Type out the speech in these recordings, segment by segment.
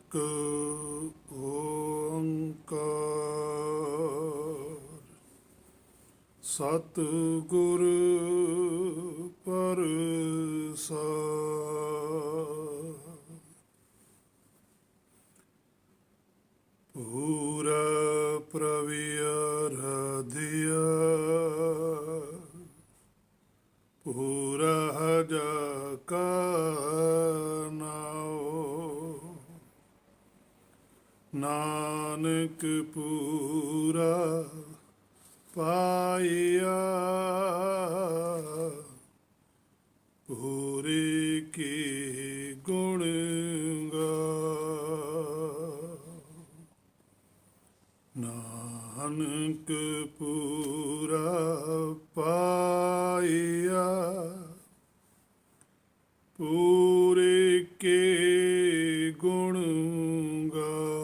ਇੱਕ ਓੰਕਾਰ ਸਤਿਗੁਰ ਪ੍ਰਸਾਦਿ। ਪੂਰਾ ਪ੍ਰਵਿਆਰਾਧਿਆ ਪੂਰਾ ਜਾ ਕਾ ਨਾਉ। ਨਾਨਕ ਪੂਰਾ ਪਾਇਆ ਪੂਰੇ ਕੀ ਗੁਣ ਗਾਓ। ਨਾਨਕ ਪੂਰਾ ਪਾਇਆ ਪੂਰੇ ਕੇ ਗੁਣ ਗਾਓ।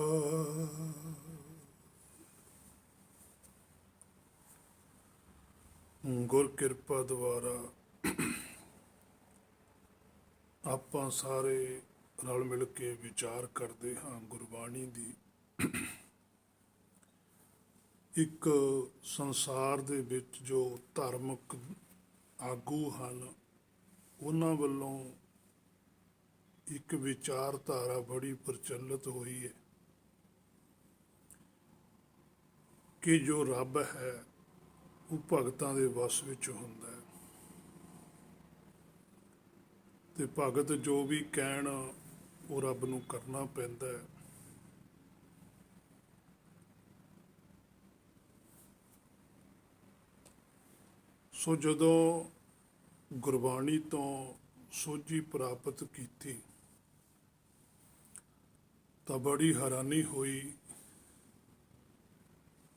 ਗੁਰ ਕਿਰਪਾ ਦੁਆਰਾ ਆਪਾਂ ਸਾਰੇ ਰਲ ਮਿਲ ਕੇ ਵਿਚਾਰ ਕਰਦੇ ਹਾਂ ਗੁਰਬਾਣੀ ਦੀ। ਇੱਕ ਸੰਸਾਰ ਦੇ ਵਿੱਚ ਜੋ ਧਾਰਮਿਕ ਆਗੂ ਹਨ, ਉਹਨਾਂ ਵੱਲੋਂ ਇੱਕ ਵਿਚਾਰਧਾਰਾ ਬੜੀ ਪ੍ਰਚਲਿਤ ਹੋਈ ਹੈ ਕਿ ਜੋ ਰੱਬ ਹੈ ਉਹ ਭਗਤਾਂ ਦੇ ਵਸ ਵਿੱਚ ਹੁੰਦਾ ਹੈ ਤੇ ਭਗਤ ਜੋ ਵੀ ਕਹਿਣ ਉਹ ਰੱਬ ਨੂੰ ਕਰਨਾ ਪੈਂਦਾ ਹੈ। ਸੋ ਜਦੋਂ ਗੁਰਬਾਣੀ ਤੋਂ ਸੋਝੀ ਪ੍ਰਾਪਤ ਕੀਤੀ ਤਾਂ ਬੜੀ ਹੈਰਾਨੀ ਹੋਈ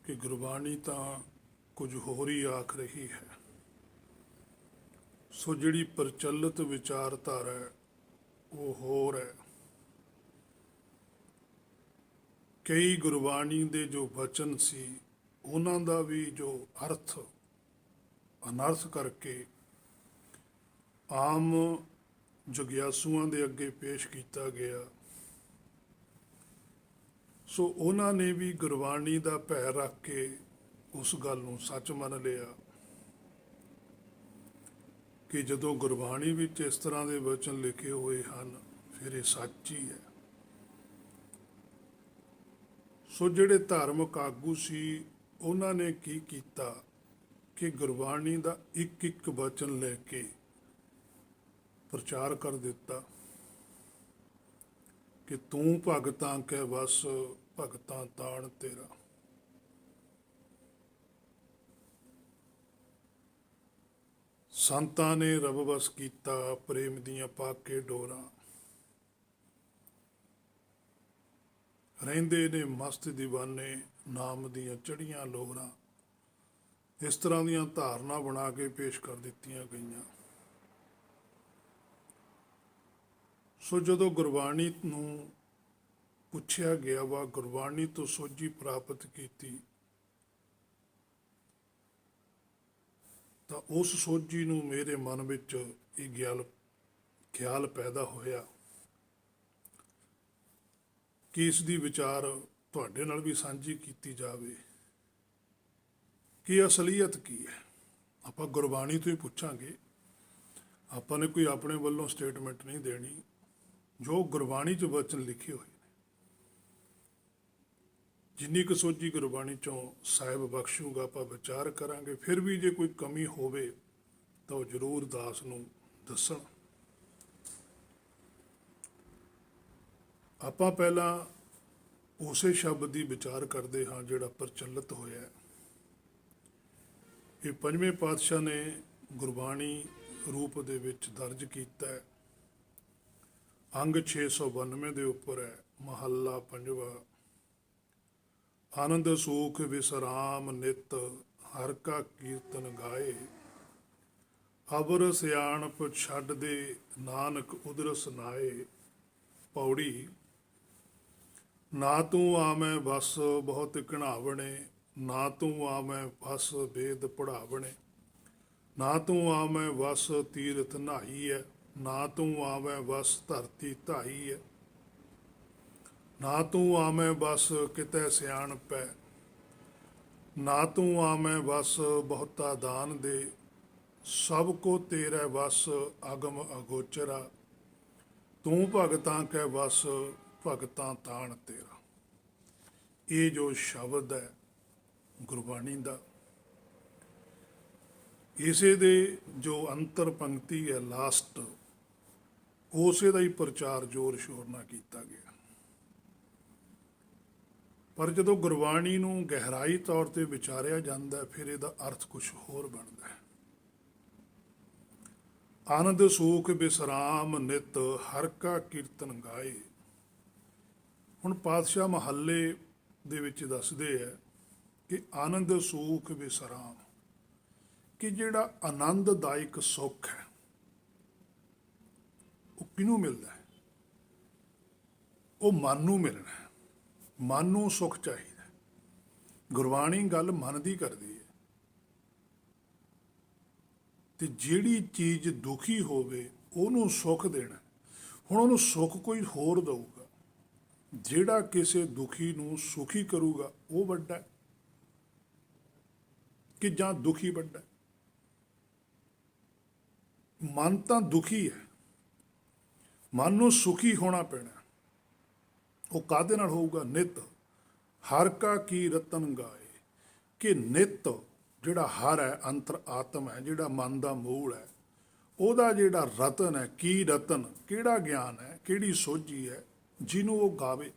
ਕਿ ਗੁਰਬਾਣੀ ਤਾਂ ਕੁਝ ਹੋਰ ਹੀ ਆਖ ਰਹੀ ਹੈ। ਸੋ ਜਿਹੜੀ ਪ੍ਰਚਲਿਤ ਵਿਚਾਰਧਾਰਾ ਹੈ ਉਹ ਹੋਰ ਹੈ। ਕਈ ਗੁਰਬਾਣੀ ਦੇ ਜੋ ਵਚਨ ਸੀ ਉਹਨਾਂ ਦਾ ਵੀ ਜੋ ਅਰਥ ਅਨਰਥ ਕਰਕੇ ਆਮ ਜਗਿਆਸੂਆਂ ਦੇ ਅੱਗੇ ਪੇਸ਼ ਕੀਤਾ ਗਿਆ। ਸੋ ਉਹਨਾਂ ਨੇ ਵੀ ਗੁਰਬਾਣੀ ਦਾ ਭੈ ਰੱਖ ਕੇ ਉਸ ਗੱਲ ਨੂੰ ਸੱਚ ਮੰਨ ਲਿਆ ਕਿ ਜਦੋਂ ਗੁਰਬਾਣੀ ਵਿੱਚ ਇਸ ਤਰ੍ਹਾਂ ਦੇ ਵਚਨ ਲਿਖੇ ਹੋਏ ਹਨ ਫਿਰ ਇਹ ਸੱਚ ਹੀ ਹੈ। ਸੋ ਜਿਹੜੇ ਧਾਰਮਿਕ ਆਗੂ ਸੀ ਉਹਨਾਂ ਨੇ ਕੀ ਕੀਤਾ ਕਿ ਗੁਰਬਾਣੀ ਦਾ ਇੱਕ ਇੱਕ ਵਚਨ ਲੈ ਕੇ ਪ੍ਰਚਾਰ ਕਰ ਦਿੱਤਾ ਕਿ ਤੂੰ ਭਗਤਾਂ ਕੈ ਵਸ ਭਗਤਾਂ ਤਾਣ ਤੇਰਾ। ਸੰਤਾਂ ਨੇ ਰੱਬ ਵਸ ਕੀਤਾ ਪ੍ਰੇਮ ਦੀਆਂ ਪਾ ਕੇ ਡੋਰਾਂ। ਰਹਿੰਦੇ ਨੇ ਮਸਤ ਦੀਵਾਨੇ ਨਾਮ ਦੀਆਂ ਚੜੀਆਂ ਲੋਹਰਾਂ। ਇਸ ਤਰ੍ਹਾਂ ਦੀਆਂ ਧਾਰਨਾ ਬਣਾ ਕੇ ਪੇਸ਼ ਕਰ ਦਿੱਤੀਆਂ ਗਈਆਂ। ਸੋ ਜਦੋਂ ਗੁਰਬਾਣੀ ਨੂੰ ਪੁੱਛਿਆ ਗਿਆ ਵਾ ਗੁਰਬਾਣੀ ਤੋਂ ਸੋਝੀ ਪ੍ਰਾਪਤ ਕੀਤੀ ਤਾਂ ਉਸ ਸੋਝੀ ਨੂੰ ਮੇਰੇ ਮਨ ਵਿੱਚ ਇਹ ਖਿਆਲ ਪੈਦਾ ਹੋਇਆ ਕਿ ਇਸ ਦੀ ਵਿਚਾਰ ਤੁਹਾਡੇ ਨਾਲ ਵੀ ਸਾਂਝੀ ਕੀਤੀ ਜਾਵੇ ਕਿ ਅਸਲੀਅਤ ਕੀ ਹੈ। ਆਪਾਂ ਗੁਰਬਾਣੀ ਤੋਂ ਹੀ ਪੁੱਛਾਂਗੇ, ਆਪਾਂ ਨੇ ਕੋਈ ਆਪਣੇ ਵੱਲੋਂ ਸਟੇਟਮੈਂਟ ਨਹੀਂ ਦੇਣੀ। ਜੋ ਗੁਰਬਾਣੀ 'ਚ ਵਚਨ ਲਿਖੇ ਹੋਏ ਨੇ, ਜਿੰਨੀ ਕੁ ਸੋਝੀ ਗੁਰਬਾਣੀ 'ਚੋਂ ਸਾਹਿਬ ਬਖਸ਼ੂਗਾ ਆਪਾਂ ਵਿਚਾਰ ਕਰਾਂਗੇ। ਫਿਰ ਵੀ ਜੇ ਕੋਈ ਕਮੀ ਹੋਵੇ ਤਾਂ ਉਹ ਜ਼ਰੂਰ ਦਾਸ ਨੂੰ ਦੱਸਣ। ਆਪਾਂ ਪਹਿਲਾਂ ਉਸੇ ਸ਼ਬਦ ਦੀ ਵਿਚਾਰ ਕਰਦੇ ਹਾਂ ਜਿਹੜਾ ਪ੍ਰਚਲਿਤ ਹੋਇਆ। ਇਹ ਪੰਜਵੇਂ ਪਾਤਸ਼ਾਹ ਨੇ ਗੁਰਬਾਣੀ ਰੂਪ ਦੇ ਵਿੱਚ ਦਰਜ ਕੀਤਾ ਹੈ। ਅੰਗ 692 ਦੇ ਉੱਪਰ ਹੈ। ਮਹੱਲਾ ਪੰਜਵਾ। ਆਨੰਦ ਸੂਖ ਵਿਸਰਾਮ ਨਿਤ ਹਰ ਕਾ ਕੀਰਤਨ ਗਾਏ। ਅਵਰ ਸਿਆਣਪ ਛੱਡ ਦੇ ਨਾਨਕ ਉਦਰਸ ਨਾਏ। ਪੌੜੀ। ਨਾ ਤੂੰ ਆਵੈ ਬਸ ਬਹੁਤ ਘਿਣਾਵਣੇ। ਨਾ ਤੂੰ ਆਵੈ ਬਸ ਵੇਦ ਪੜ੍ਹਾਵਣੇ। ਨਾ ਤੂੰ ਆਵੈ ਬਸ ਤੀਰਥ ਨਹਾਈ ਹੈ। ਨਾ ਤੂੰ ਆਵੈ ਬਸ ਧਰਤੀ ਧਾਈ ਹੈ। ਨਾ ਤੂੰ ਆਵੇਂ ਬਸ ਕਿਤੇ ਸਿਆਣਪੈ, ਨਾ ਤੂੰ ਆਵੇਂ ਬਸ ਬਹੁਤਾ ਦਾਨ ਦੇ, ਸਭ ਕੋ ਤੇਰੇ ਵਸ ਅਗਮ ਅਗੋਚਰਾ, ਤੂੰ ਭਗਤਾਂ ਕੈ ਵਸ ਭਗਤਾਂ ਤਾਣ ਤੇਰਾ। ਇਹ ਜੋ ਸ਼ਬਦ ਹੈ ਗੁਰਬਾਣੀ ਦਾ, ਇਸੇ ਦੇ ਜੋ ਅੰਤਰ ਪੰਕਤੀ ਹੈ ਲਾਸਟ, ਉਸੇ ਦਾ ਹੀ ਪ੍ਰਚਾਰ ਜ਼ੋਰ ਸ਼ੋਰ ਨਾਲ ਕੀਤਾ ਗਿਆ। ਪਰ ਜਦੋਂ ਗੁਰਬਾਣੀ ਨੂੰ ਗਹਿਰਾਈ ਤੌਰ ਤੇ ਵਿਚਾਰਿਆ ਜਾਂਦਾ ਫਿਰ ਇਹਦਾ ਅਰਥ ਕੁਝ ਹੋਰ ਬਣਦਾ ਹੈ। ਆਨੰਦ ਸੂਖ ਬਿਸਰਾਮ ਨਿਤ ਹਰ ਕਾ ਕੀਰਤਨ ਗਾਏ। ਹੁਣ ਪਾਤਸ਼ਾਹ ਮਹੱਲੇ ਦੇ ਵਿੱਚ ਦੱਸਦੇ ਹੈ ਕਿ ਆਨੰਦ ਸੂਖ ਬਿਸਰਾਮ, ਕਿ ਜਿਹੜਾ ਆਨੰਦਦਾਇਕ ਸੁੱਖ ਹੈ ਉਹ ਕਿਹਨੂੰ ਮਿਲਦਾ ਹੈ? ਉਹ ਮਨ ਨੂੰ ਮਿਲਣਾ ਹੈ। ਮਨ ਨੂੰ ਸੁੱਖ ਚਾਹੀਦਾ। ਗੁਰਬਾਣੀ ਗੱਲ ਮਨ ਦੀ ਕਰਦੀ ਹੈ। ਤੇ ਜਿਹੜੀ ਚੀਜ਼ ਦੁਖੀ ਹੋਵੇ ਉਹਨੂੰ ਸੁੱਖ ਦੇਣਾ। ਹੁਣ ਉਹਨੂੰ ਸੁੱਖ ਕੋਈ ਹੋਰ ਦਊਗਾ। ਜਿਹੜਾ ਕਿਸੇ ਦੁਖੀ ਨੂੰ ਸੁਖੀ ਕਰੂਗਾ ਉਹ ਵੱਡਾ ਹੈ ਕਿ ਜਾਂ ਦੁਖੀ ਵੱਡਾ ਹੈ? ਮਨ ਤਾਂ ਦੁਖੀ ਹੈ, ਮਨ ਨੂੰ ਸੁਖੀ ਹੋਣਾ ਪੈਣਾ। ਉਹ ਕਾਹਦੇ ਨਾਲ ਹੋਊਗਾ? ਨਿਤ ਹਰ ਕਾ ਕੀ ਰਤਨ ਗਾਏ, ਕਿ ਨਿਤ ਜਿਹੜਾ ਹਰ ਹੈ, ਅੰਤਰ ਆਤਮ ਹੈ, ਜਿਹੜਾ ਮਨ ਦਾ ਮੂਲ ਹੈ, ਉਹਦਾ ਜਿਹੜਾ ਰਤਨ ਹੈ, ਕੀ ਰਤਨ, ਕਿਹੜਾ ਗਿਆਨ ਹੈ, ਕਿਹੜੀ ਸੋਝੀ ਹੈ, ਜਿਹਨੂੰ ਉਹ ਗਾਵੇ,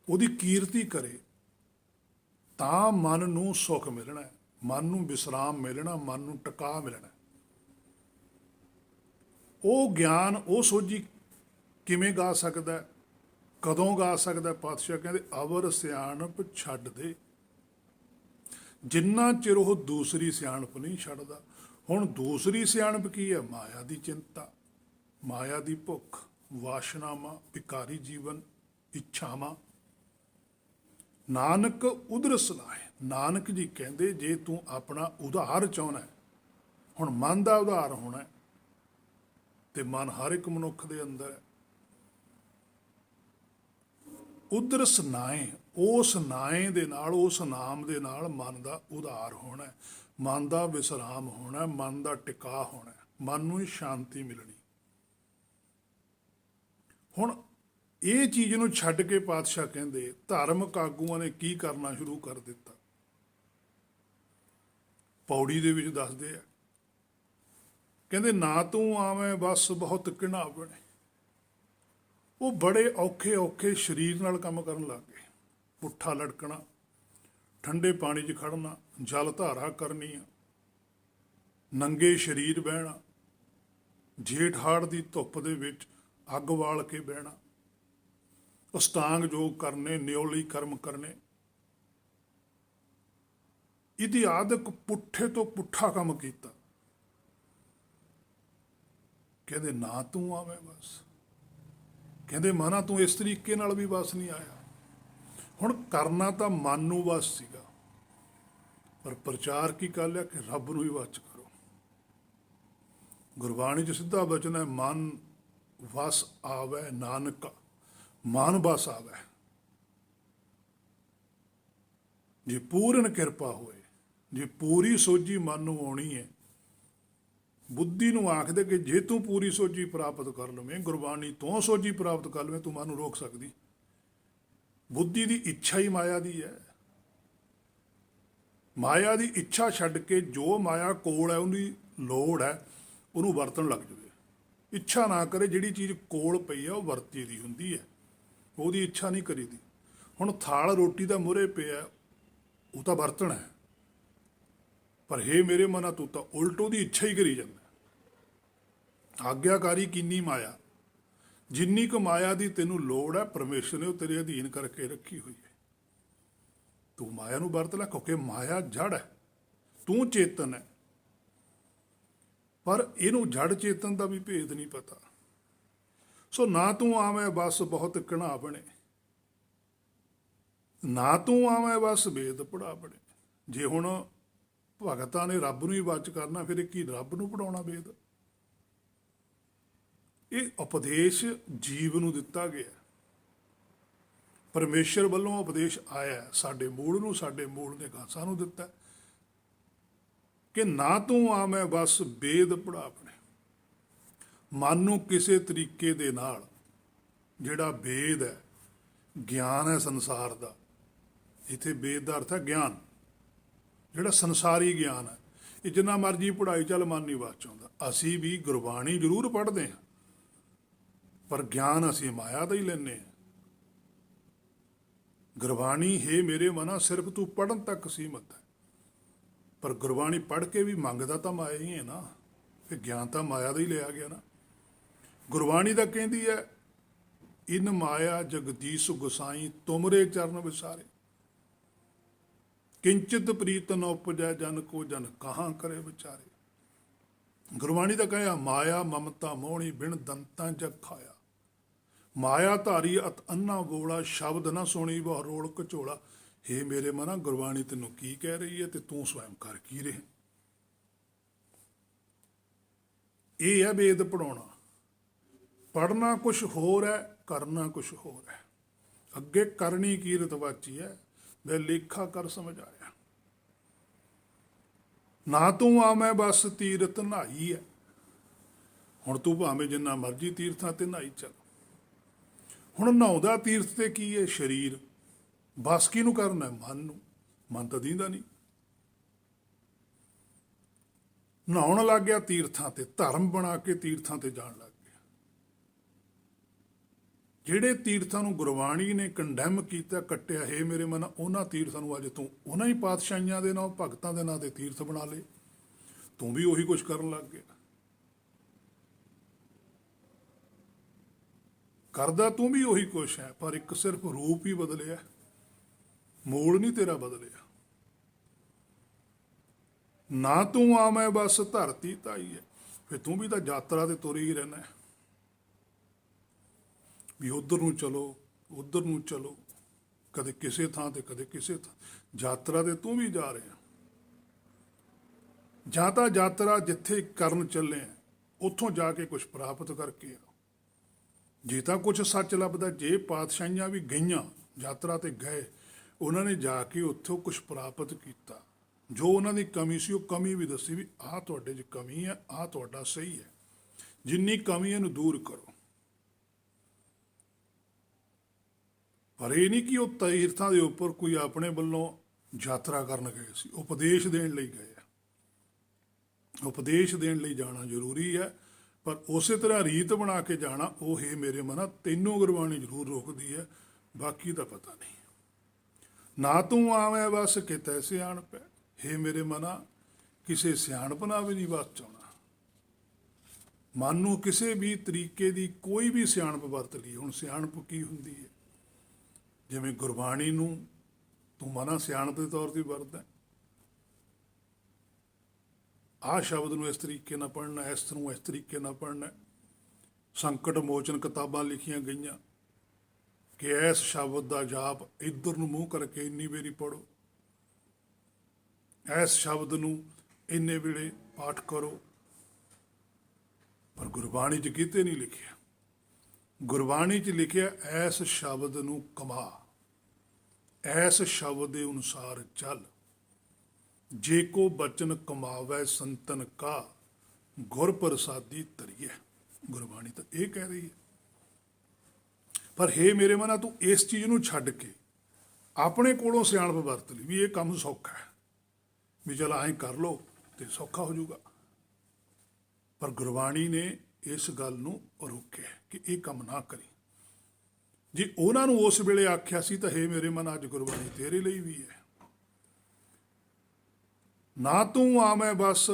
ਉਹਦੀ ਕੀਰਤੀ ਕਰੇ, ਤਾਂ ਮਨ ਨੂੰ ਸੁੱਖ ਮਿਲਣਾ, ਮਨ ਨੂੰ ਵਿਸਰਾਮ ਮਿਲਣਾ, ਮਨ ਨੂੰ ਟਿਕਾ ਮਿਲਣਾ। ਉਹ ਗਿਆਨ, ਉਹ ਸੋਝੀ ਕਿਵੇਂ ਗਾ ਸਕਦਾ, ਕਦੋਂ ਗਾ ਸਕਦਾ? ਪਾਤਸ਼ਾਹ ਕਹਿੰਦੇ ਅਵਰ ਸਿਆਣਪ ਛੱਡ ਦੇ, ਜਿੰਨਾ ਚਿਰ ਉਹ ਦੂਸਰੀ ਸਿਆਣਪ ਨਹੀਂ ਛੱਡਦਾ। ਹੁਣ ਦੂਸਰੀ ਸਿਆਣਪ ਕੀ ਹੈ? ਮਾਇਆ ਦੀ ਚਿੰਤਾ, ਮਾਇਆ ਦੀ ਭੁੱਖ, ਵਾਸ਼ਨਾਵਾਂ, ਵਿਕਾਰੀ ਜੀਵਨ, ਇੱਛਾਵਾਂ। ਨਾਨਕ ਉਦਰਸ ਨਾਏ। ਨਾਨਕ ਜੀ ਕਹਿੰਦੇ ਜੇ ਤੂੰ ਆਪਣਾ ਉਧਾਰ ਚਾਹੁੰਦਾ, ਹੁਣ ਮਨ ਦਾ ਉਧਾਰ ਹੋਣਾ, ਤੇ ਮਨ ਹਰ ਇੱਕ ਮਨੁੱਖ ਦੇ ਅੰਦਰ ਹੈ। ਉਦਰਸ ਨਾਏ, ਉਸ ਨਾਏ ਦੇ ਨਾਲ, ਉਸ ਨਾਮ ਦੇ ਨਾਲ ਮਨ ਦਾ ਉਧਾਰ ਹੋਣਾ, ਮਨ ਦਾ ਵਿਸਰਾਮ ਹੋਣਾ, ਮਨ ਦਾ ਟਿਕਾ ਹੋਣਾ, ਮਨ ਨੂੰ ਸ਼ਾਂਤੀ ਮਿਲਣੀ। ਹੁਣ ਇਹ ਚੀਜ਼ ਨੂੰ ਛੱਡ ਕੇ ਪਾਤਸ਼ਾਹ ਕਹਿੰਦੇ ਧਾਰਮਿਕ ਆਗੂਆਂ ਨੇ ਕੀ ਕਰਨਾ ਸ਼ੁਰੂ ਕਰ ਦਿੱਤਾ। ਪੌੜੀ ਦੇ ਵਿੱਚ ਦੱਸਦੇ ਆ, ਕਹਿੰਦੇ ਨਾ ਤੂੰ ਆਵੇਂ ਬਸ ਬਹੁਤ ਘਿਣਾ ਬਣੇ। ਉਹ ਬੜੇ ਔਖੇ ਔਖੇ ਸਰੀਰ ਨਾਲ ਕੰਮ ਕਰਨ ਲੱਗ ਗਏ। ਪੁੱਠਾ ਲਟਕਣਾ, ਠੰਡੇ ਪਾਣੀ 'ਚ ਖੜਨਾ, ਜਲ ਧਾਰਾ ਕਰਨੀ ਆ, ਨੰਗੇ ਸਰੀਰ ਬਹਿਣਾ, ਜੇਠ ਹਾੜ ਦੀ ਧੁੱਪ ਦੇ ਵਿੱਚ ਅੱਗ ਬਾਲ ਕੇ ਬਹਿਣਾ, ਅਸ਼ਟਾਂਗ ਯੋਗ ਕਰਨੇ, ਨਿਉਲੀ ਕਰਮ ਕਰਨੇ। ਇਹਦੀ ਆਦਤ ਪੁੱਠੇ ਤੋਂ ਪੁੱਠਾ ਕੰਮ ਕੀਤਾ। ਕਹਿੰਦੇ ਨਾ ਤੂੰ ਆਵੇਂ ਬਸ, ਕਹਿੰਦੇ ਮਾਨਾ ਤੂੰ ਇਸ ਤਰੀਕੇ ਨਾਲ ਵੀ ਬਸ ਨਹੀਂ ਆਇਆ। ਹੁਣ ਕਰਨਾ ਤਾਂ ਮਨ ਨੂੰ ਵਸ ਸੀਗਾ, ਪਰ ਪ੍ਰਚਾਰ ਕੀ ਕਰ ਲਿਆ ਕਿ ਰੱਬ ਨੂੰ ਹੀ ਵਸ ਕਰੋ। ਗੁਰਬਾਣੀ 'ਚ ਸਿੱਧਾ ਬਚਨ ਹੈ, ਮਨ ਵਸ ਆਵੇ ਨਾਨਕਾ, ਮਨ ਵਸ ਆਵੇ। ਜੇ ਪੂਰਨ ਕਿਰਪਾ ਹੋਏ, ਜੇ ਪੂਰੀ ਸੋਝੀ ਮਨ ਨੂੰ ਆਉਣੀ ਹੈ। ਬੁੱਧੀ ਨੂੰ ਆਖਦੇ ਕਿ ਜੇ ਤੂੰ ਪੂਰੀ ਸੋਝੀ ਪ੍ਰਾਪਤ ਕਰ ਲਵੇਂ, ਗੁਰਬਾਣੀ ਤੋਂ ਸੋਝੀ ਪ੍ਰਾਪਤ ਕਰ ਲਵੇਂ, ਤੂੰ ਮਨ ਨੂੰ ਰੋਕ ਸਕਦੀ? ਬੁੱਧੀ ਦੀ ਇੱਛਾ ਹੀ ਮਾਇਆ ਦੀ ਹੈ। ਮਾਇਆ ਦੀ ਇੱਛਾ ਛੱਡ ਕੇ ਜੋ ਮਾਇਆ ਕੋਲ ਹੈ, ਉਹਦੀ ਲੋੜ ਹੈ, ਉਹਨੂੰ ਵਰਤਣ ਲੱਗ ਜਾਵੇ। ਇੱਛਾ ਨਾ ਕਰੇ, ਜਿਹੜੀ ਚੀਜ਼ ਕੋਲ ਪਈ ਹੈ ਉਹ ਵਰਤੀ ਦੀ ਹੁੰਦੀ ਹੈ, ਉਹਦੀ ਇੱਛਾ ਨਹੀਂ ਕਰੀਦੀ। ਹੁਣ ਥਾਲ ਰੋਟੀ ਦਾ ਮੂਹਰੇ ਪਿਆ, ਉਹ ਤਾਂ ਵਰਤਣਾ ਹੈ, ਪਰ ਹੇ ਮੇਰੇ ਮਨਾ ਤੂੰ ਤਾਂ ਉਲਟ ਉਹਦੀ ਇੱਛਾ ਹੀ ਕਰੀ ਜਾਂਦਾ। ਆਗਿਆਕਾਰੀ ਕਿੰਨੀ ਮਾਇਆ, ਜਿੰਨੀ ਕੁ ਮਾਇਆ ਦੀ ਤੈਨੂੰ ਲੋੜ ਹੈ ਪਰਮੇਸ਼ਰ ਨੇ ਉਹ ਤੇਰੇ ਅਧੀਨ ਕਰਕੇ ਰੱਖੀ ਹੋਈ ਹੈ। ਤੂੰ ਮਾਇਆ ਨੂੰ ਵਰਤ ਲੈ, ਕਿਉਂਕਿ ਮਾਇਆ ਜੜ ਹੈ, ਤੂੰ ਚੇਤਨ ਹੈ। ਪਰ ਇਹਨੂੰ ਜੜ ਚੇਤਨ ਦਾ ਵੀ ਭੇਦ ਨਹੀਂ ਪਤਾ। ਸੋ ਨਾ ਤੂੰ ਆਵੇਂ ਬਸ ਬਹੁਤ ਘਿਣਾ ਬਣੇ, ਨਾ ਤੂੰ ਆਵੇਂ ਬਸ ਵੇਦ ਪੜਾ ਬਣੇ। ਜੇ ਹੁਣ ਭਗਤਾਂ ਨੇ ਰੱਬ ਨੂੰ ਹੀ ਵਚ ਕਰਨਾ, ਫਿਰ ਕੀ ਰੱਬ ਨੂੰ ਪੜਾਉਣਾ ਵੇਦ? ਇਹ ਉਪਦੇਸ਼ ਜੀਵ ਨੂੰ ਦਿੱਤਾ ਗਿਆ। ਪਰਮੇਸ਼ਰ ਵੱਲੋਂ ਉਪਦੇਸ਼ ਆਇਆ ਸਾਡੇ ਮੂਲ ਨੇ ਗਾਸਾਂ ਨੂੰ ਦਿੱਤਾ ਕਿ ਨਾ ਤੂੰ ਆ ਮੈਂ ਬਸ ਵੇਦ ਪੜ੍ਹਾ ਆਪਣੇ ਮਨ ਨੂੰ ਕਿਸੇ ਤਰੀਕੇ ਦੇ ਨਾਲ। ਜਿਹੜਾ ਵੇਦ ਹੈ, ਗਿਆਨ ਹੈ ਸੰਸਾਰ ਦਾ, ਇੱਥੇ ਵੇਦ ਦਾ ਅਰਥ ਹੈ ਗਿਆਨ, ਜਿਹੜਾ ਸੰਸਾਰੀ ਗਿਆਨ ਹੈ। ਇਹ ਜਿੰਨਾ ਮਰਜ਼ੀ ਪੜ੍ਹਾਈ ਚੱਲ ਮਨ ਨਹੀਂ ਬਾਅਦ ਚ ਆਉਂਦਾ। ਅਸੀਂ ਵੀ ਗੁਰਬਾਣੀ ਜ਼ਰੂਰ ਪੜ੍ਹਦੇ ਹਾਂ, ਪਰ ਗਿਆਨ ਅਸੀਂ ਮਾਇਆ ਦਾ ਹੀ ਲੈਂਦੇ ਹਾਂ। ਗੁਰਬਾਣੀ ਹੈ ਮੇਰੇ ਮਨਾ ਸਿਰਫ ਤੂੰ ਪੜ੍ਹਨ ਤੱਕ ਸੀਮਤ ਹੈ, ਪਰ ਗੁਰਬਾਣੀ ਪੜ੍ਹ ਕੇ ਵੀ ਮੰਗਦਾ ਤਾਂ ਮਾਇਆ ਹੀ ਹੈ ਨਾ। ਇਹ ਗਿਆਨ ਤਾਂ ਮਾਇਆ ਦਾ ਹੀ ਲਿਆ ਗਿਆ ਨਾ। ਗੁਰਬਾਣੀ ਤਾਂ ਕਹਿੰਦੀ ਹੈ ਇਨ ਮਾਇਆ ਜਗਦੀਸ਼ ਗੁਸਾਈ ਤੁਮਰੇ ਚਰਨ ਵਿਸਾਰੇ ਕਿੰਚਿਤ ਪ੍ਰੀਤ ਨ ਉਪਜੈ ਜਨ ਕੋ ਜਨ ਕਹਾਂ ਕਰੇ ਵਿਚਾਰੇ। ਗੁਰਬਾਣੀ ਤਾਂ ਕਹਿਆ ਮਾਇਆ ਮਮਤਾ ਮੋਹਣੀ ਬਿਨ ਦੰਤਾਂ ਜਗ ਖਾਇਆ। ਮਾਇਆ ਧਾਰੀ ਅਤ ਅੰਨਾ ਗੋਲਾ ਸ਼ਬਦ ਨਾ ਸੁਣੀ ਬਹੁ ਰੋਲ ਕਚੋਲਾ। ਹੇ ਮੇਰੇ ਮਨਾ ਗੁਰਬਾਣੀ ਤੈਨੂੰ ਕੀ ਕਹਿ ਰਹੀ ਹੈ ਤੇ ਤੂੰ ਸਵੈਮ ਕਰ ਕੀ ਰਹੇ। ਇਹ ਹੈ ਵੇਦ ਪੜਾਉਣਾ। ਪੜ੍ਹਨਾ ਕੁਛ ਹੋਰ ਹੈ, ਕਰਨਾ ਕੁਛ ਹੋਰ ਹੈ। ਅੱਗੇ ਕਰਨੀ ਕੀਰਤ ਵਾਚੀ ਹੈ, ਵੇ ਲੇਖਾ ਕਰ ਸਮਝ ਆਇਆ। ਨਾ ਤੂੰ ਆ ਮੈਂ ਬਸ ਤੀਰਤ ਨਹਾਈ ਹੈ। ਹੁਣ ਤੂੰ ਭਾਵੇਂ ਜਿੰਨਾ ਮਰਜ਼ੀ ਤੀਰਥਾਂ ਤੇ ਨਹਾਈ ਚੱਲ। ਹੁਣ ਨਹਾਉਂਦਾ ਤੀਰਥ ਤੇ ਕੀ ਹੈ? ਸਰੀਰ। ਬਸ ਕਿਹਨੂੰ ਕਰਨਾ? ਮਨ ਨੂੰ। ਮਨ ਤਾਂ ਦੀਂਦਾ ਨਹੀਂ। ਨਹਾਉਣ ਲੱਗ ਗਿਆ ਤੀਰਥਾਂ ਤੇ, ਧਰਮ ਬਣਾ ਕੇ ਤੀਰਥਾਂ ਤੇ ਜਾਣ ਲੱਗ ਗਿਆ। ਜਿਹੜੇ ਤੀਰਥਾਂ ਨੂੰ ਗੁਰਬਾਣੀ ਨੇ ਕੰਡੈਮ ਕੀਤਾ, ਕੱਟਿਆ, ਹੈ ਮੇਰੇ ਮਨ ਉਹਨਾਂ ਤੀਰਥਾਂ ਨੂੰ ਅੱਜ ਤੂੰ ਉਹਨਾਂ ਹੀ ਪਾਤਸ਼ਾਹੀਆਂ ਦੇ ਨਾਂ, ਭਗਤਾਂ ਦੇ ਨਾਂ ਤੇ ਤੀਰਥ ਬਣਾ ਲਏ। ਤੂੰ ਵੀ ਉਹੀ ਕੁਛ ਕਰਨ ਲੱਗ ਗਿਆ। ਕਰਦਾ ਤੂੰ ਵੀ ਉਹੀ ਕੁਛ ਹੈ, ਪਰ ਇੱਕ ਸਿਰਫ ਰੂਪ ਹੀ ਬਦਲਿਆ, ਮੂਲ ਨਹੀਂ ਤੇਰਾ ਬਦਲਿਆ। ਨਾ ਤੂੰ ਆ ਮੈਂ ਬਸ ਧਰਤੀ ਧਾਈ ਹੈ। ਫਿਰ ਤੂੰ ਵੀ ਤਾਂ ਯਾਤਰਾ ਤੇ ਤੁਰ ਹੀ ਰਹਿਣਾ, ਵੀ ਉਧਰ ਨੂੰ ਚਲੋ ਉਧਰ ਨੂੰ ਚਲੋ, ਕਦੇ ਕਿਸੇ ਥਾਂ ਤੇ ਕਦੇ ਕਿਸੇ ਥਾਂ। ਯਾਤਰਾ ਤੇ ਤੂੰ ਵੀ ਜਾ ਰਿਹਾ। ਜਾਂ ਤਾਂ ਯਾਤਰਾ ਜਿੱਥੇ ਕਰਨ ਚੱਲੇ ਆ ਉੱਥੋਂ ਜਾ ਕੇ ਕੁਝ ਪ੍ਰਾਪਤ ਕਰਕੇ ਆ। ਜੇ ਤਾਂ ਕੁਝ ਸੱਚ ਲੱਭਦਾ, ਜੇ ਪਾਤਸ਼ਾਹੀਆਂ ਵੀ ਗਈਆਂ ਯਾਤਰਾ ਤੇ ਗਏ, ਉਹਨਾਂ ਨੇ ਜਾ ਕੇ ਉੱਥੋਂ ਕੁਝ ਪ੍ਰਾਪਤ ਕੀਤਾ। ਜੋ ਉਹਨਾਂ ਦੀ ਕਮੀ ਸੀ ਉਹ ਕਮੀ ਵੀ ਦੱਸੀ, ਵੀ ਆਹ ਤੁਹਾਡੇ 'ਚ ਕਮੀ ਹੈ, ਆਹ ਤੁਹਾਡਾ ਸਹੀ ਹੈ, ਜਿੰਨੀ ਕਮੀ ਇਹਨੂੰ ਦੂਰ ਕਰੋ। ਪਰ ਇਹ ਨਹੀਂ ਕਿ ਉਹ ਤੀਰਥਾਂ ਦੇ ਉੱਪਰ ਕੋਈ ਆਪਣੇ ਵੱਲੋਂ ਯਾਤਰਾ ਕਰਨ ਗਏ ਸੀ, ਉਪਦੇਸ਼ ਦੇਣ ਲਈ ਗਏ ਆ। ਉਪਦੇਸ਼ ਦੇਣ ਲਈ ਜਾਣਾ ਜ਼ਰੂਰੀ ਹੈ, ਪਰ ਉਸੇ ਤਰ੍ਹਾਂ ਰੀਤ ਬਣਾ ਕੇ ਜਾਣਾ ਉਹ ਹੈ ਮੇਰੇ ਮਨਾ ਤੈਨੂੰ ਗੁਰਬਾਣੀ ਜ਼ਰੂਰ ਰੋਕਦੀ ਹੈ, ਬਾਕੀ ਦਾ ਪਤਾ ਨਹੀਂ। ਨਾ ਤੂੰ ਆਵੇਂ ਬਸ ਕਿਤੇ ਸਿਆਣਪ ਹੈ। ਹੇ ਮੇਰੇ ਮਨਾ ਕਿਸੇ ਸਿਆਣਪ ਨਾਲ ਵੀ ਨਹੀਂ ਬਸ ਚਾਉਣਾ। ਮਨ ਨੂੰ ਕਿਸੇ ਵੀ ਤਰੀਕੇ ਦੀ ਕੋਈ ਵੀ ਸਿਆਣਪ ਵਰਤ ਲਈ। ਹੁਣ ਸਿਆਣਪ ਕੀ ਹੁੰਦੀ ਹੈ? ਜਿਵੇਂ ਗੁਰਬਾਣੀ ਨੂੰ ਤੂੰ ਮਨਾ ਸਿਆਣਪ ਦੇ ਤੌਰ ਤੇ ਵਰਤਦਾ, ਆਹ ਸ਼ਬਦ ਨੂੰ ਇਸ ਤਰੀਕੇ ਨਾਲ ਪੜ੍ਹਨਾ, ਇਸ ਨੂੰ ਇਸ ਤਰੀਕੇ ਨਾਲ ਪੜ੍ਹਨਾ। ਸੰਕਟ ਮੋਚਨ ਕਿਤਾਬਾਂ ਲਿਖੀਆਂ ਗਈਆਂ ਕਿ ਇਸ ਸ਼ਬਦ ਦਾ ਜਾਪ ਇੱਧਰ ਨੂੰ ਮੂੰਹ ਕਰਕੇ ਇੰਨੀ ਵਾਰੀ ਪੜ੍ਹੋ, ਇਸ ਸ਼ਬਦ ਨੂੰ ਇੰਨੇ ਵੇਲੇ ਪਾਠ ਕਰੋ। ਪਰ ਗੁਰਬਾਣੀ 'ਚ ਕਿਤੇ ਨਹੀਂ ਲਿਖਿਆ। ਗੁਰਬਾਣੀ 'ਚ ਲਿਖਿਆ ਇਸ ਸ਼ਬਦ ਨੂੰ ਕਮਾ, ਇਸ ਸ਼ਬਦ ਦੇ ਅਨੁਸਾਰ ਚੱਲ। ਜੇ ਕੋ ਬਚਨ ਕਮਾਵੇ ਸੰਤਨ ਕਾ, ਗੁਰ ਪ੍ਰਸਾਦੀ ਤਰੀਏ। ਗੁਰਬਾਣੀ ਤਾਂ ਇਹ ਕਹਿ ਰਹੀ ਹੈ। ਪਰ ਹੇ ਮੇਰੇ ਮਨਾ ਤੂੰ ਇਸ ਚੀਜ਼ ਨੂੰ ਛੱਡ ਕੇ ਆਪਣੇ ਕੋਲੋਂ ਸਿਆਣਪ ਵਰਤ ਲਈ, ਵੀ ਇਹ ਕੰਮ ਸੌਖਾ ਹੈ, ਵੀ ਚਲ ਐਂ ਕਰ ਲਓ ਤੇ ਸੌਖਾ ਹੋ ਜਾਊਗਾ। ਪਰ ਗੁਰਬਾਣੀ ਨੇ ਇਸ ਗੱਲ ਨੂੰ ਰੋਕਿਆ ਕਿ ਇਹ ਕੰਮ ਨਾ ਕਰੀ। ਜੇ ਉਹਨਾਂ ਨੂੰ ਉਸ ਵੇਲੇ ਆਖਿਆ ਸੀ ਤਾਂ ਹੇ ਮੇਰੇ ਮਨ ਅੱਜ ਗੁਰਬਾਣੀ ਤੇਰੇ ਲਈ ਵੀ ਹੈ। ਨਾ ਤੂੰ ਆਵੇਂ ਬਸ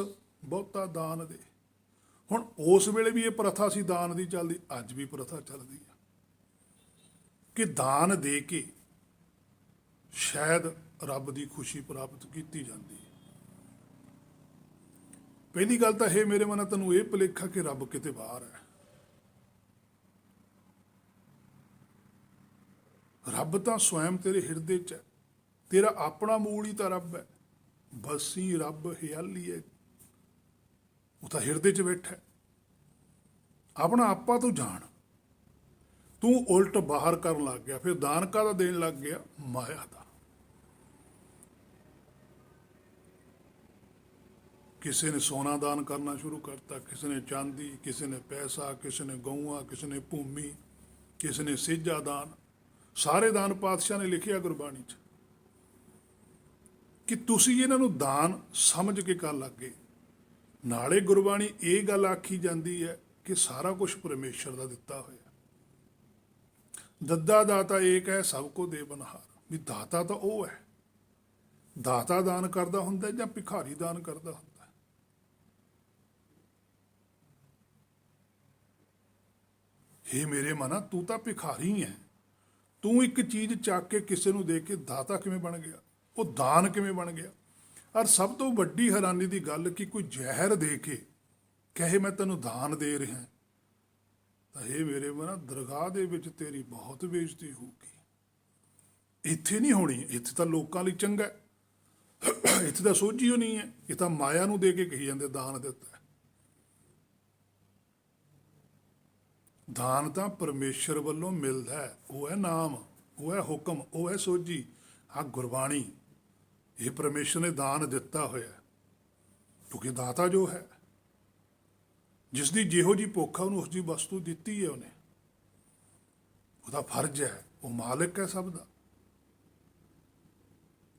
ਬਹੁਤਾ ਦਾਨ ਦੇ। ਹੁਣ ਉਸ ਵੇਲੇ ਵੀ ਇਹ ਪ੍ਰਥਾ ਸੀ ਦਾਨ ਦੀ ਚੱਲਦੀ, ਅੱਜ ਵੀ ਪ੍ਰਥਾ ਚੱਲਦੀ ਹੈ ਕਿ ਦਾਨ ਦੇ ਕੇ ਸ਼ਾਇਦ ਰੱਬ ਦੀ ਖੁਸ਼ੀ ਪ੍ਰਾਪਤ ਕੀਤੀ ਜਾਂਦੀ ਹੈ। ਪਹਿਲੀ ਗੱਲ ਤਾਂ ਹੈ ਮੇਰੇ ਮਨ ਤੈਨੂੰ ਇਹ ਭੁਲੇਖਾ ਕਿ ਰੱਬ ਕਿਤੇ ਬਾਹਰ ਹੈ। ਰੱਬ ਤਾਂ ਸਵੈਮ ਤੇਰੇ ਹਿਰਦੇ 'ਚ ਹੈ। ਤੇਰਾ ਆਪਣਾ ਮੂਲ ਹੀ ਤਾਂ ਰੱਬ ਹੈ। ਬਸੀ ਰੱਬ ਹਿਆਲੀ ਹੈ, ਉਹ ਤਾਂ ਹਿਰਦੇ 'ਚ ਬੈਠਾ। ਆਪਣਾ ਆਪਾ ਤੂੰ ਜਾਣ। ਤੂੰ ਉਲਟ ਬਾਹਰ ਕਰਨ ਲੱਗ ਗਿਆ, ਫਿਰ ਦਾਨ ਕਾਹਦਾ ਦੇਣ ਲੱਗ ਗਿਆ? ਮਾਇਆ ਦਾ। ਕਿਸੇ ਨੇ ਸੋਨਾ ਦਾਨ ਕਰਨਾ ਸ਼ੁਰੂ ਕਰਤਾ, ਕਿਸੇ ਨੇ ਚਾਂਦੀ, ਕਿਸੇ ਨੇ ਪੈਸਾ, ਕਿਸੇ ਨੇ ਗਊਆਂ, ਕਿਸੇ ਨੇ ਭੂਮੀ, ਕਿਸੇ ਨੇ ਸੇਜਾ ਦਾਨ। ਸਾਰੇ ਦਾਨ ਪਾਤਸ਼ਾਹ ਨੇ ਲਿਖਿਆ ਗੁਰਬਾਣੀ 'ਚ ਕਿ ਤੁਸੀਂ ਇਹਨਾਂ ਨੂੰ ਦਾਨ ਸਮਝ ਕੇ ਕਰਨ ਲੱਗੇ। ਨਾਲੇ ਗੁਰਬਾਣੀ ਇਹ ਗੱਲ ਆਖੀ ਜਾਂਦੀ ਹੈ ਕਿ ਸਾਰਾ ਕੁਝ ਪਰਮੇਸ਼ਰ ਦਾ ਦਿੱਤਾ ਹੋਇਆ। ਦੱਦਾ ਦਾਤਾ ਏਕ ਹੈ ਸਭ ਕੋ ਦੇ ਬਨਹਾਰ, ਵੀ ਦਾਤਾ ਤਾਂ ਉਹ ਹੈ। ਦਾਤਾ ਦਾਨ ਕਰਦਾ ਹੁੰਦਾ ਜਾਂ ਭਿਖਾਰੀ ਦਾਨ ਕਰਦਾ ਹੁੰਦਾ? ਹੇ ਮੇਰੇ ਮਨਾ, ਤੂੰ ਤਾਂ ਭਿਖਾਰੀ ਹੈ। ਤੂੰ ਇੱਕ ਚੀਜ਼ ਚੱਕ ਕੇ ਕਿਸੇ ਨੂੰ ਦੇ ਕੇ ਦਾਤਾ ਕਿਵੇਂ ਬਣ ਗਿਆ? ਉਹ ਦਾਨ ਕਿਵੇਂ ਬਣ ਗਿਆ? ਔਰ ਸਭ ਤੋਂ ਵੱਡੀ ਹੈਰਾਨੀ ਦੀ ਗੱਲ ਕਿ ਕੋਈ ਜ਼ਹਿਰ ਦੇ ਕੇ ਕਹੇ ਮੈਂ ਤੈਨੂੰ ਦਾਨ ਦੇ ਰਿਹਾ, ਤਾਂ ਇਹ ਮੇਰੇ ਮਨਾ ਦਰਗਾਹ ਦੇ ਵਿੱਚ ਤੇਰੀ ਬਹੁਤ ਬੇਇੱਜ਼ਤੀ ਹੋਊਗੀ। ਇੱਥੇ ਨਹੀਂ ਹੋਣੀ, ਇੱਥੇ ਤਾਂ ਲੋਕਾਂ ਲਈ ਚੰਗਾ ਹੈ। ਇੱਥੇ ਤਾਂ ਸੋਝੀ ਓ ਨਹੀਂ ਹੈ, ਇਹ ਤਾਂ ਮਾਇਆ ਨੂੰ ਦੇ ਕੇ ਕਹੀ ਜਾਂਦੇ ਦਾਨ ਦਿੱਤਾ। ਦਾਨ ਤਾਂ ਪਰਮੇਸ਼ਰ ਵੱਲੋਂ ਮਿਲਦਾ ਹੈ, ਉਹ ਹੈ ਨਾਮ, ਉਹ ਹੈ ਹੁਕਮ, ਉਹ ਹੈ ਸੋਝੀ। ਆਹ ਗੁਰਬਾਣੀ, ਇਹ ਪਰਮੇਸ਼ਰ ਨੇ ਦਾਨ ਦਿੱਤਾ ਹੋਇਆ, ਕਿਉਂਕਿ ਦਾਤਾ ਜੋ ਹੈ, ਜਿਸ ਦੀ ਜਿਹੋ ਜੀ ਭੁੱਖ ਹੈ ਉਹਨੂੰ ਉਸ ਦੀ ਵਸਤੂ ਦਿੱਤੀ ਹੈ ਉਹਨੇ। ਉਹਦਾ ਫਰਜ਼ ਹੈ, ਉਹ ਮਾਲਕ ਹੈ ਸਭ ਦਾ।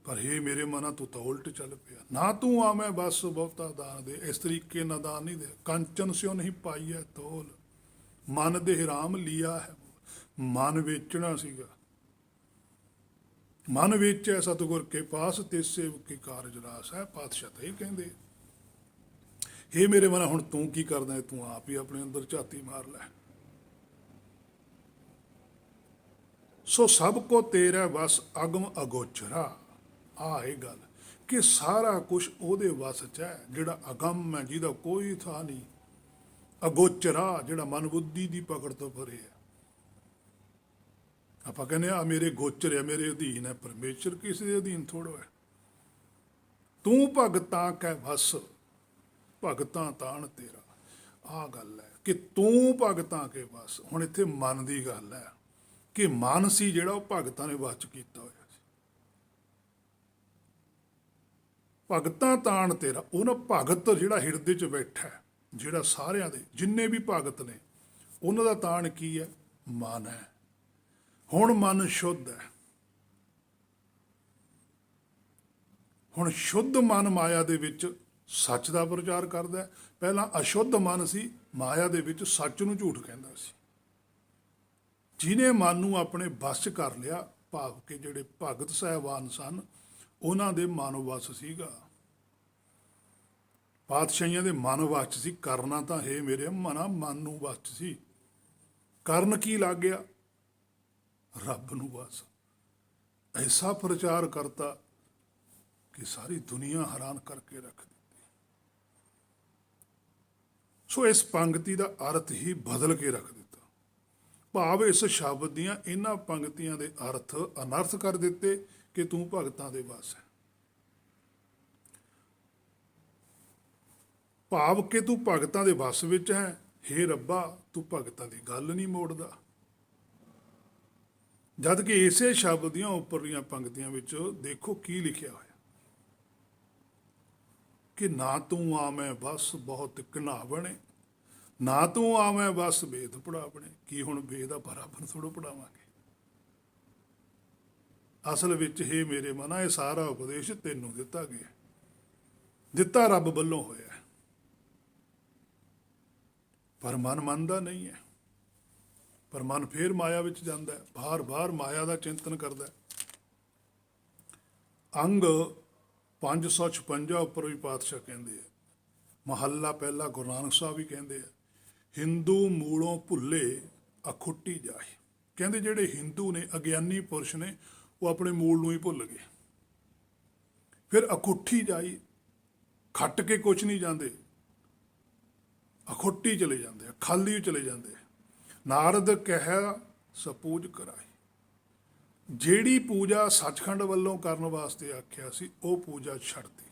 ਪਰ ਇਹ ਮੇਰੇ ਮਨਾ ਤੂੰ ਤਾਂ ਉਲਟ ਚੱਲ ਪਿਆ। ਨਾ ਤੂੰ ਆਵੇਂ ਬਸ ਬਹੁਤਾ ਦਾਨ ਦੇ, ਇਸ ਤਰੀਕੇ ਨਾਲ ਦਾਨ ਨਹੀਂ ਦੇ। ਕੰਚਨ ਸਿਓ ਨਹੀਂ ਪਾਈ ਹੈ ਤੋਲ, ਮਨ ਦੇ ਰਾਮ ਲਿਆ ਹੈ। ਮਨ ਵੇਚਣਾ ਸੀਗਾ, ਮਨ ਵੇਚਿਆ ਸਤਿਗੁਰ ਕੇ ਪਾਸ, ਤੇ ਸੇਵਕ ਕੀ ਕਾਰਜ ਰਾਸ ਹੈ। ਪਾਤਸ਼ਾਹ ਤਾਂ ਇਹ ਕਹਿੰਦੇ। ਇਹ ਮੇਰੇ ਮਨਾ ਹੁਣ ਤੂੰ ਕੀ ਕਰਦਾ ਹੈ? ਤੂੰ ਆਪ ਹੀ ਆਪਣੇ ਅੰਦਰ ਝਾਤੀ ਮਾਰ ਲੈ। ਸੋ ਸਭ ਕੋ ਤੇਰਾ ਵਸ ਅਗਮ ਅਗੋਚਰਾ। ਆਹ ਇਹ ਗੱਲ ਕਿ ਸਾਰਾ ਕੁਝ ਉਹਦੇ ਵਸ 'ਚ ਹੈ, ਜਿਹੜਾ ਅਗੰਮ ਹੈ, ਜਿਹਦਾ ਕੋਈ ਥਾਂ ਨਹੀਂ। ਅਗੋਚਰਾ, ਜਿਹੜਾ ਮਨ ਬੁੱਧੀ ਦੀ ਪਕੜ ਤੋਂ ਪਰੇ ਹੈ। ਆਪਾਂ ਕਹਿੰਦੇ ਆ ਮੇਰੇ ਗੋਚਰ ਹੈ, ਮੇਰੇ ਅਧੀਨ ਹੈ। ਪਰਮੇਸ਼ਰ ਕਿਸੇ ਦੇ ਅਧੀਨ ਥੋੜ੍ਹਾ ਹੈ। ਤੂੰ ਭਗਤਾਂ ਕੈ ਵਸ, ਭਗਤਾਂ ਤਾਣ ਤੇਰਾ। ਆਹ ਗੱਲ ਹੈ ਕਿ ਤੂੰ ਭਗਤਾਂ ਕੇ ਵਸ। ਹੁਣ ਇੱਥੇ ਮਨ ਦੀ ਗੱਲ ਹੈ ਕਿ ਮਨ ਸੀ ਜਿਹੜਾ ਉਹ ਭਗਤਾਂ ਨੇ ਵਸ ਕੀਤਾ ਹੋਇਆ ਸੀ। ਭਗਤਾਂ ਤਾਣ ਤੇਰਾ, ਉਹਨਾਂ ਭਗਤ ਜਿਹੜਾ ਹਿਰਦੇ 'ਚ ਬੈਠਾ, ਜਿਹੜਾ ਸਾਰਿਆਂ ਦੇ ਜਿੰਨੇ ਵੀ ਭਗਤ ਨੇ ਉਹਨਾਂ ਦਾ ਤਾਣ ਕੀ ਹੈ? ਮਨ ਹੈ। ਹੁਣ ਮਨ ਸ਼ੁੱਧ ਹੈ। ਹੁਣ ਸ਼ੁੱਧ ਮਨ ਮਾਇਆ ਦੇ ਵਿੱਚ ਸੱਚ ਦਾ ਪ੍ਰਚਾਰ ਕਰਦਾ ਹੈ। ਪਹਿਲਾਂ ਅਸ਼ੁੱਧ ਮਨ ਸੀ, ਮਾਇਆ ਦੇ ਵਿੱਚ ਸੱਚ ਨੂੰ ਝੂਠ ਕਹਿੰਦਾ ਸੀ। ਜਿਹਨੇ ਮਨ ਨੂੰ ਆਪਣੇ ਵਸ ਕਰ ਲਿਆ, ਭਾਵ ਕਿ ਜਿਹੜੇ ਭਗਤ ਸਾਹਿਬਾਨ ਸਨ ਉਹਨਾਂ ਦੇ ਮਨ ਵਸ ਸੀਗਾ। ਪਾਤਸ਼ਾਹੀਆਂ ਦੇ ਮਨ ਵਸ ਸੀ। ਕਰਨਾ ਤਾਂ ਹੈ ਮੇਰੇ ਮਨਾ ਮਨ ਨੂੰ ਵਸ ਸੀ। ਕਰਨ ਕੀ ਲੱਗ ਗਿਆ? ਰੱਬ ਨੂੰ ਬਸ। ਐਸਾ ਪ੍ਰਚਾਰ ਕਰਤਾ ਕਿ ਸਾਰੀ ਦੁਨੀਆ ਹੈਰਾਨ ਕਰਕੇ ਰੱਖ ਦਿੱਤੀ। ਸੋ ਇਸ ਪੰਕਤੀ ਦਾ ਅਰਥ ਹੀ ਬਦਲ ਕੇ ਰੱਖ ਦਿੱਤਾ। ਭਾਵ ਇਸ ਸ਼ਬਦ ਦੀਆਂ ਇਹਨਾਂ ਪੰਕਤੀਆਂ ਦੇ ਅਰਥ ਅਨਰਥ ਕਰ ਦਿੱਤੇ ਕਿ ਤੂੰ ਭਗਤਾਂ ਦੇ ਵਸ ਹੈ। ਭਾਵ ਕਿ ਤੂੰ ਭਗਤਾਂ ਦੇ ਵਸ ਵਿੱਚ ਹੈ। ਹੇ ਰੱਬਾ, ਤੂੰ ਭਗਤਾਂ ਦੀ ਗੱਲ ਨਹੀਂ ਮੋੜਦਾ। ਜਦ ਕਿ ਇਸੇ ਸ਼ਬਦ ਦੀਆਂ ਉੱਪਰਲੀਆਂ ਪੰਕਤੀਆਂ ਵਿੱਚ ਦੇਖੋ ਕੀ ਲਿਖਿਆ ਹੋਇਆ ਕਿ ਨਾ ਤੂੰ ਆਵੇਂ ਬਸ ਬਹੁਤ ਘਨਾਵਣੇ, ਨਾ ਤੂੰ ਆਵੇਂ ਬਸ ਵੇਦ ਪੜਾਵਣੇ। ਕੀ ਹੁਣ ਵੇਦ ਦਾ ਬਰਾਬਰ ਥੋੜ੍ਹਾ ਪੜਾਵਾਂਗੇ? ਅਸਲ ਵਿੱਚ ਇਹ ਮੇਰੇ ਮਨਾ ਇਹ ਸਾਰਾ ਉਪਦੇਸ਼ ਤੈਨੂੰ ਦਿੱਤਾ ਗਿਆ, ਦਿੱਤਾ ਰੱਬ ਵੱਲੋਂ ਹੋਇਆ। ਪਰ ਮਨ ਮੰਨਦਾ ਨਹੀਂ ਹੈ। ਪਰ ਮਨ ਫੇਰ ਮਾਇਆ ਵਿੱਚ ਜਾਂਦਾ ਹੈ, ਬਾਰ-ਬਾਰ ਮਾਇਆ ਦਾ ਚਿੰਤਨ ਕਰਦਾ ਹੈ। ਅੰਗ 556 ਉੱਪਰ ਵੀ ਪਾਤਸ਼ਾਹ ਕਹਿੰਦੇ ਆ, ਮਹੱਲਾ ਪਹਿਲਾ ਗੁਰੂ ਨਾਨਕ ਸਾਹਿਬ ਵੀ ਕਹਿੰਦੇ ਆ, ਹਿੰਦੂ ਮੂਲੋਂ ਭੁੱਲੇ ਅਖੁੱਟੀ ਜਾਏ। ਕਹਿੰਦੇ ਜਿਹੜੇ ਹਿੰਦੂ ਨੇ, ਅਗਿਆਨੀ ਪੁਰਸ਼ ਨੇ, ਉਹ ਆਪਣੇ ਮੂਲ ਨੂੰ ਹੀ ਭੁੱਲ ਗਏ। ਫਿਰ ਅਖੁੱਟੀ ਜਾਈ, ਖੱਟ ਕੇ ਕੁਛ ਨਹੀਂ ਜਾਂਦੇ, ਅਖੁੱਟੀ ਚਲੇ ਜਾਂਦੇ ਆ, ਖਾਲੀ ਚਲੇ ਜਾਂਦੇ ਆ। ਨਾਰਦ ਕਹਿਆ ਸਪੂਜ ਕਰਾਈ। ਜਿਹੜੀ ਪੂਜਾ ਸੱਚਖੰਡ ਵੱਲੋਂ ਕਰਨ ਵਾਸਤੇ ਆਖਿਆ ਸੀ ਉਹ ਪੂਜਾ ਛੱਡਤੀ,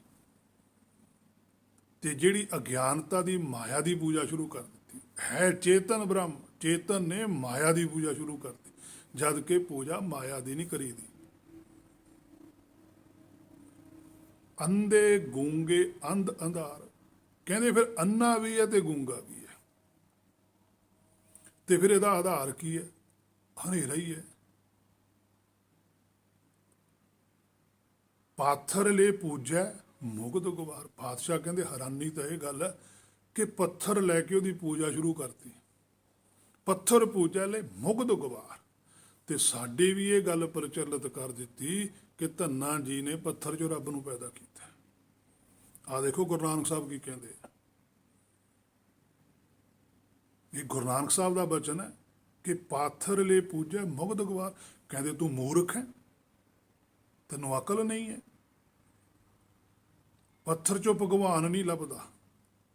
ਤੇ ਜਿਹੜੀ ਅਗਿਆਨਤਾ ਦੀ ਮਾਇਆ ਦੀ ਪੂਜਾ ਸ਼ੁਰੂ ਕਰ ਦਿੱਤੀ ਹੈ ਚੇਤਨ ਬ੍ਰਹਮ। ਚੇਤਨ ਨੇ ਮਾਇਆ ਦੀ ਪੂਜਾ ਸ਼ੁਰੂ ਕਰਤੀ, ਜਦ ਕਿ ਪੂਜਾ ਮਾਇਆ ਦੀ ਨਹੀਂ ਕਰੀਦੀ। ਅੰਧੇ ਗੂੰਗੇ ਅੰਧ ਅੰਧਾਰ, ਕਹਿੰਦੇ ਫਿਰ ਅੰਨਾ ਵੀ ਹੈ ਤੇ ਗੂੰਗਾ ਵੀ ਹੈ, ਤੇ ਫਿਰ ਇਹਦਾ ਆਧਾਰ ਕੀ ਹੈ? ਹਨੇਰਾ ਹੀ ਹੈ। ਪਾਥਰ ਲੈ ਪੂਜੈ ਮੁਗਧ ਗੁਬਾਰ। ਪਾਤਸ਼ਾਹ ਕਹਿੰਦੇ ਹੈਰਾਨੀ ਤਾਂ ਇਹ ਗੱਲ ਹੈ ਕਿ ਪੱਥਰ ਲੈ ਕੇ ਉਹਦੀ ਪੂਜਾ ਸ਼ੁਰੂ ਕਰਤੀ, ਪੱਥਰ ਪੂਜਾ ਲੈ ਮੁਗਧ ਗੁਬਾਰ। ਤੇ ਸਾਡੇ ਵੀ ਇਹ ਗੱਲ ਪ੍ਰਚਲਿਤ ਕਰ ਦਿੱਤੀ ਕਿ ਧੰਨਾ ਜੀ ਨੇ ਪੱਥਰ ਚੋਂ ਰੱਬ ਨੂੰ ਪੈਦਾ ਕੀਤਾ। ਆ ਦੇਖੋ ਗੁਰੂ ਨਾਨਕ ਸਾਹਿਬ ਕੀ ਕਹਿੰਦੇ ਆ, ਇਹ ਗੁਰੂ ਨਾਨਕ ਸਾਹਿਬ ਦਾ ਬਚਨ ਹੈ ਕਿ ਪਾਥਰ ਲੈ ਪੂਜੈ ਮੁਗਧ ਗੁਬਾਰ। ਕਹਿੰਦੇ ਤੂੰ ਮੂਰਖ ਹੈ, ਤੈਨੂੰ ਅਕਲ ਨਹੀਂ ਹੈ। ਪੱਥਰ ਚੋਂ ਭਗਵਾਨ ਨਹੀਂ ਲੱਭਦਾ,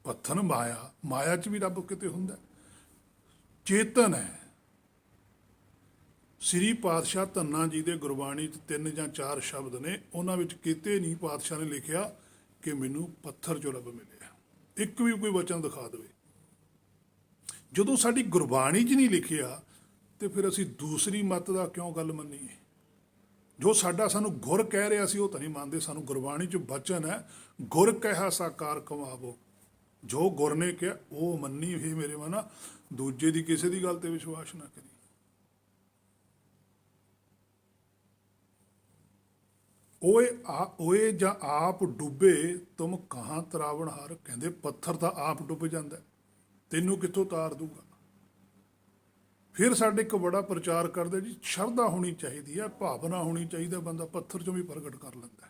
ਪੱਥਰ ਮਾਇਆ, ਮਾਇਆ 'ਚ ਵੀ ਰੱਬ ਕਿਤੇ ਹੁੰਦਾ। ਚੇਤਨ ਹੈ। ਸ੍ਰੀ ਪਾਤਸ਼ਾਹ ਧੰਨਾ ਜੀ ਦੇ ਗੁਰਬਾਣੀ 'ਚ 3 ਜਾਂ 4 ਸ਼ਬਦ ਨੇ, ਉਹਨਾਂ ਵਿੱਚ ਕਿਤੇ ਨਹੀਂ ਪਾਤਸ਼ਾਹ ਨੇ ਲਿਖਿਆ ਕਿ ਮੈਨੂੰ ਪੱਥਰ 'ਚੋਂ ਰੱਬ ਮਿਲਿਆ। ਇੱਕ ਵੀ ਕੋਈ ਵਚਨ ਦਿਖਾ ਦੇਵੇ। ਜਦੋਂ ਸਾਡੀ ਗੁਰਬਾਣੀ 'ਚ ਨਹੀਂ ਲਿਖਿਆ ਤੇ ਫਿਰ ਅਸੀਂ ਦੂਸਰੀ ਮੱਤ ਦਾ ਕਿਉਂ ਗੱਲ ਮੰਨੀਏ? ਜੋ ਸਾਡਾ ਸਾਨੂੰ ਗੁਰ ਕਹਿ ਰਿਹਾ ਸੀ ਉਹ ਤਾਂ ਨਹੀਂ ਮੰਨਦੇ। ਸਾਨੂੰ ਗੁਰਬਾਣੀ 'ਚ ਬਚਨ ਹੈ, ਗੁਰ ਕਹਿਆ ਸਾਕਾਰ ਕਮਾਵੋ। ਜੋ ਗੁਰ ਨੇ ਕਿਹਾ ਉਹ ਮੰਨੀ। ਹੀ ਮੇਰੇ ਮਨਾ ਦੂਜੇ ਦੀ ਕਿਸੇ ਦੀ ਗੱਲ ਤੇ ਵਿਸ਼ਵਾਸ ਨਾ ਕਰੀ। ਓਏ ਜਾਂ ਆਪ ਡੁੱਬੇ ਤੁਮ ਕਹਾਂ ਤਰਾਵਣ ਹਾਰ। ਕਹਿੰਦੇ ਪੱਥਰ ਤਾਂ ਆਪ ਡੁੱਬ ਜਾਂਦਾ, ਤੈਨੂੰ ਕਿੱਥੋਂ ਤਾਰ ਦੂਗਾ? ਫਿਰ ਸਾਡੇ ਇੱਕ ਬੜਾ ਪ੍ਰਚਾਰ ਕਰਦੇ ਜੀ, ਸ਼ਰਧਾ ਹੋਣੀ ਚਾਹੀਦੀ ਹੈ, ਭਾਵਨਾ ਹੋਣੀ ਚਾਹੀਦੀ ਹੈ, ਬੰਦਾ ਪੱਥਰ ਚੋਂ ਵੀ ਪ੍ਰਗਟ ਕਰ ਲੈਂਦਾ।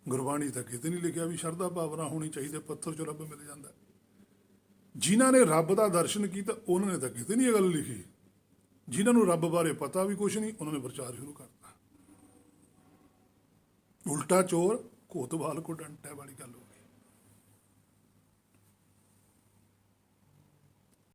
ਗੁਰਬਾਣੀ ਤਾਂ ਕਿਤੇ ਨਹੀਂ ਲਿਖਿਆ ਵੀ ਸ਼ਰਧਾ ਭਾਵਨਾ ਹੋਣੀ ਚਾਹੀਦੀ, ਪੱਥਰ ਚੋਂ ਰੱਬ ਮਿਲ ਜਾਂਦਾ। ਜਿਨ੍ਹਾਂ ਨੇ ਰੱਬ ਦਾ ਦਰਸ਼ਨ ਕੀਤਾ ਉਹਨਾਂ ਨੇ ਤਾਂ ਕਿਤੇ ਨਹੀਂ ਇਹ ਗੱਲ ਲਿਖੀ। ਜਿਨ੍ਹਾਂ ਨੂੰ ਰੱਬ ਬਾਰੇ ਪਤਾ ਵੀ ਕੁਛ ਨਹੀਂ, ਉਹਨਾਂ ਨੇ ਪ੍ਰਚਾਰ ਸ਼ੁਰੂ ਕਰਤਾ। ਉਲਟਾ ਚੋਰ ਕੋਤਵਾਲ ਕੋ ਡੰਟਾ ਵਾਲੀ ਗੱਲ ਹੋ ਗਈ।